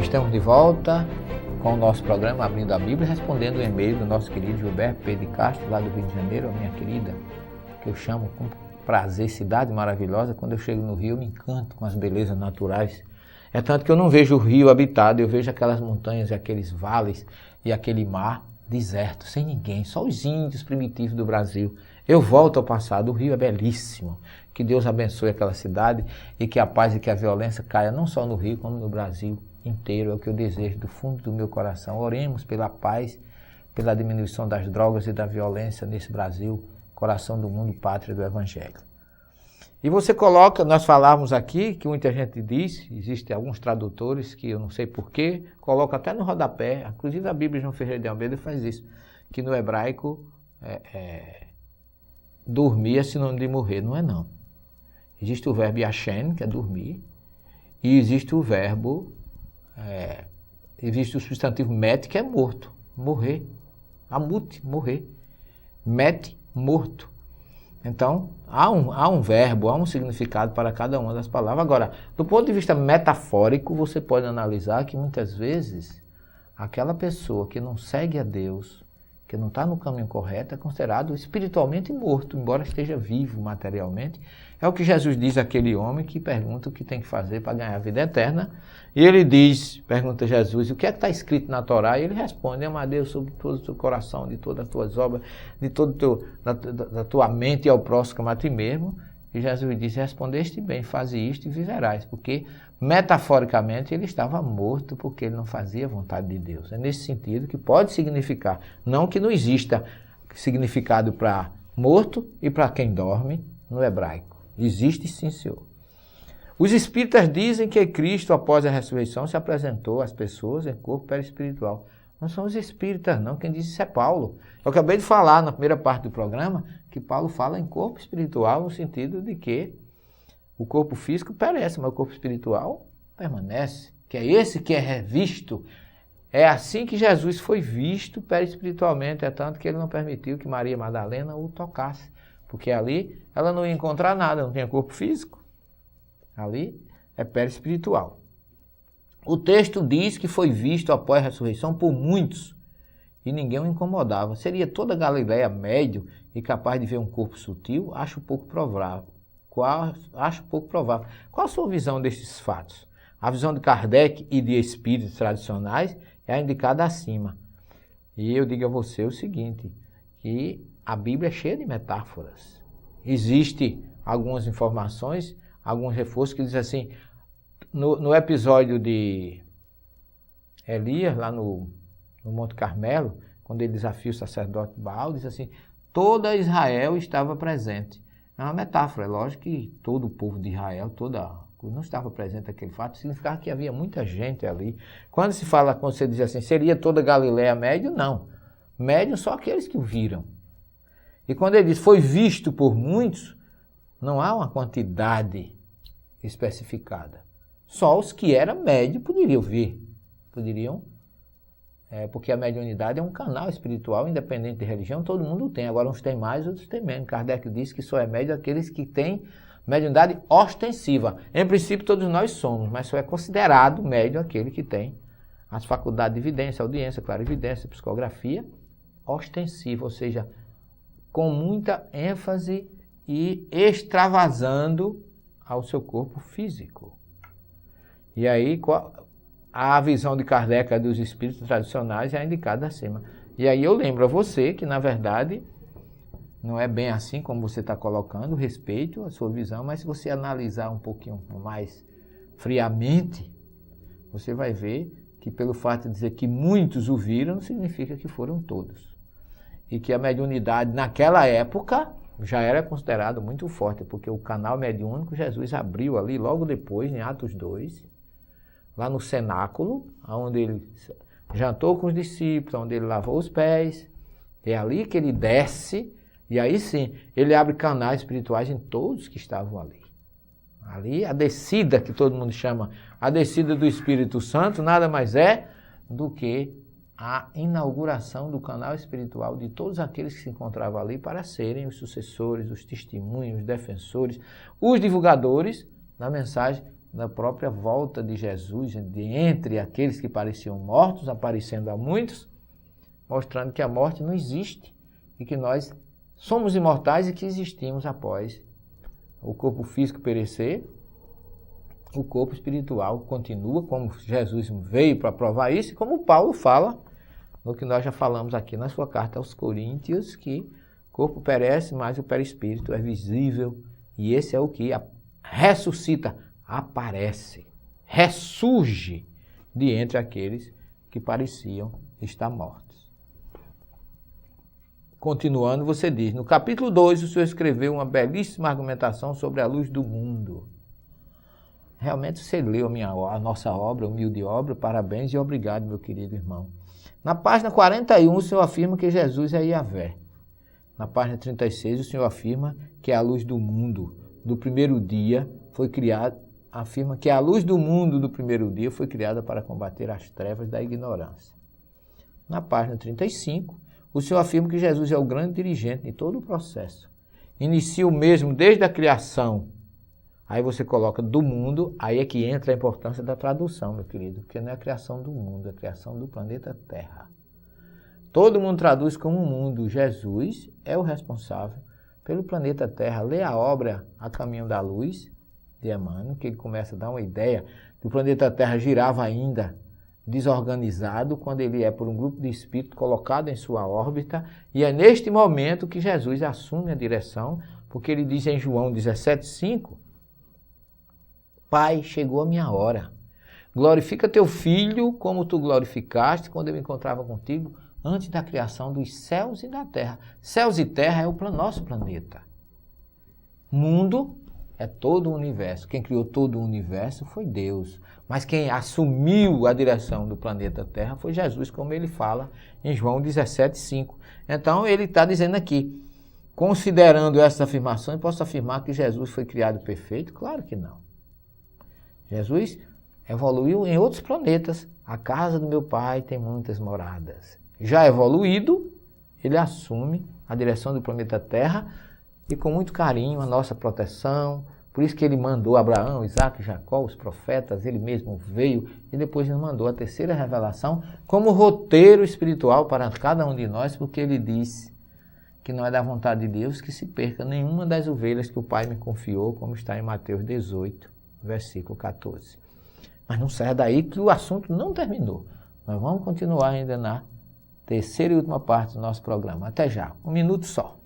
Estamos de volta com o nosso programa Abrindo a Bíblia, respondendo o e-mail do nosso querido Gilberto Pedro de Castro, lá do Rio de Janeiro, a minha querida, que eu chamo com prazer, cidade maravilhosa. Quando eu chego no Rio, eu me encanto com as belezas naturais. É tanto que eu não vejo o rio habitado, eu vejo aquelas montanhas e aqueles vales e aquele mar deserto, sem ninguém, só os índios primitivos do Brasil. Eu volto ao passado, o Rio é belíssimo. Que Deus abençoe aquela cidade e que a paz e que a violência caia não só no Rio, como no Brasil inteiro. É o que eu desejo do fundo do meu coração. Oremos pela paz, pela diminuição das drogas e da violência nesse Brasil, coração do mundo, pátria do Evangelho. E você coloca, nós falamos aqui, que muita gente diz, existem alguns tradutores que eu não sei porquê, coloca até no rodapé, inclusive a Bíblia de João Ferreira de Almeida faz isso, que no hebraico dormir é sinônimo de morrer. Não é não. Existe o verbo yashen, que é dormir, e existe o verbo, existe o substantivo met, que é morto, morrer, amut, morrer, met, morto. Então, há um verbo, há um significado para cada uma das palavras. Agora, do ponto de vista metafórico, você pode analisar que muitas vezes aquela pessoa que não segue a Deus, que não está no caminho correto, é considerado espiritualmente morto, embora esteja vivo materialmente. É o que Jesus diz àquele homem que pergunta o que tem que fazer para ganhar a vida eterna. E ele diz, pergunta a Jesus, o que é que está escrito na Torá? E ele responde, ama a Deus sobre todo o seu coração, de todas as tuas obras, de todo da tua mente e ao próximo como a ti mesmo. E Jesus diz, respondeste bem, faze isto e viverás. Porque, metaforicamente, ele estava morto porque ele não fazia a vontade de Deus. É nesse sentido que pode significar, não que não exista significado para morto e para quem dorme no hebraico. Existe sim, Senhor. Os espíritas dizem que Cristo, após a ressurreição, se apresentou às pessoas em corpo perispiritual. Não são os espíritas, não. Quem diz isso é Paulo. Eu acabei de falar na primeira parte do programa que Paulo fala em corpo espiritual no sentido de que o corpo físico perece, mas o corpo espiritual permanece. Que é esse que é revisto. É assim que Jesus foi visto perispiritualmente, é tanto que ele não permitiu que Maria Madalena o tocasse. Porque ali ela não ia encontrar nada, não tinha corpo físico. Ali é perispiritual. O texto diz que foi visto após a ressurreição por muitos e ninguém o incomodava. Seria toda a Galileia médio e capaz de ver um corpo sutil? Acho pouco provável. Qual a sua visão destes fatos? A visão de Kardec e de espíritos tradicionais é a indicada acima. E eu digo a você o seguinte, que a Bíblia é cheia de metáforas. Existem algumas informações, alguns reforços que dizem assim, no episódio de Elias, lá no Monte Carmelo, quando ele desafia o sacerdote Baal, diz assim, toda Israel estava presente. É uma metáfora, é lógico que todo o povo de Israel, não estava presente naquele fato, significava que havia muita gente ali. Quando você diz assim, seria toda Galileia médio? Não. Médio só aqueles que o viram. E quando ele diz, foi visto por muitos, não há uma quantidade especificada. Só os que eram médios poderiam ver. Porque a mediunidade é um canal espiritual, independente de religião, todo mundo tem. Agora uns têm mais, outros têm menos. Kardec diz que só é médio aqueles que têm mediunidade ostensiva. Em princípio, todos nós somos, mas só é considerado médio aquele que tem as faculdades de evidência, audiência, clarividência, psicografia ostensiva, ou seja, com muita ênfase e extravasando ao seu corpo físico. E aí, a visão de Kardec dos espíritos tradicionais é indicada acima. E aí eu lembro a você que, na verdade, não é bem assim como você está colocando, respeito a sua visão, mas se você analisar um pouquinho mais friamente, você vai ver que pelo fato de dizer que muitos o viram, não significa que foram todos. E que a mediunidade naquela época já era considerado muito forte, porque o canal mediúnico Jesus abriu ali logo depois, em Atos 2, lá no cenáculo, onde ele jantou com os discípulos, onde ele lavou os pés. É ali que ele desce, e aí sim, ele abre canais espirituais em todos que estavam ali. Ali, a descida, que todo mundo chama, a descida do Espírito Santo, nada mais é do que a inauguração do canal espiritual de todos aqueles que se encontravam ali para serem os sucessores, os testemunhos, os defensores, os divulgadores da mensagem da própria volta de Jesus, entre aqueles que pareciam mortos, aparecendo a muitos, mostrando que a morte não existe e que nós somos imortais e que existimos após o corpo físico perecer. O corpo espiritual continua, como Jesus veio para provar isso, e como Paulo fala, no que nós já falamos aqui na sua carta aos Coríntios, que o corpo perece, mas o perispírito é visível, e esse é o que ressuscita, aparece, ressurge de entre aqueles que pareciam estar mortos. Continuando, você diz, no capítulo 2, o senhor escreveu uma belíssima argumentação sobre a luz do mundo. Realmente você leu a nossa obra, a humilde obra, parabéns e obrigado, meu querido irmão. Na página 41, o senhor afirma que Jesus é Yahvé. Na página 36, o senhor afirma que a luz do mundo do primeiro dia foi criada, afirma que a luz do mundo do primeiro dia foi criada para combater as trevas da ignorância. Na página 35, o senhor afirma que Jesus é o grande dirigente de todo o processo. Inicia o mesmo desde a criação. Aí você coloca do mundo, aí é que entra a importância da tradução, meu querido, porque não é a criação do mundo, é a criação do planeta Terra. Todo mundo traduz como mundo. Jesus é o responsável pelo planeta Terra. Lê a obra A Caminho da Luz, de Emmanuel, que ele começa a dar uma ideia que o planeta Terra girava ainda desorganizado quando ele é por um grupo de espíritos colocado em sua órbita, e é neste momento que Jesus assume a direção, porque ele diz em João 17,5, Pai, chegou a minha hora. Glorifica teu filho como tu glorificaste quando eu me encontrava contigo antes da criação dos céus e da terra. Céus e terra é o nosso planeta. Mundo é todo o universo. Quem criou todo o universo foi Deus. Mas quem assumiu a direção do planeta Terra foi Jesus, como ele fala em João 17,5. Então ele está dizendo aqui, considerando essa afirmação, eu posso afirmar que Jesus foi criado perfeito? Claro que não. Jesus evoluiu em outros planetas. A casa do meu pai tem muitas moradas. Já evoluído, ele assume a direção do planeta Terra e com muito carinho a nossa proteção. Por isso que ele mandou Abraão, Isaac, Jacó, os profetas, ele mesmo veio e depois ele mandou a terceira revelação como roteiro espiritual para cada um de nós, porque ele disse que não é da vontade de Deus que se perca nenhuma das ovelhas que o Pai me confiou, como está em Mateus 18. Versículo 14. Mas não saia daí que o assunto não terminou. Nós vamos continuar ainda na terceira e última parte do nosso programa. Até já. 1 minuto só.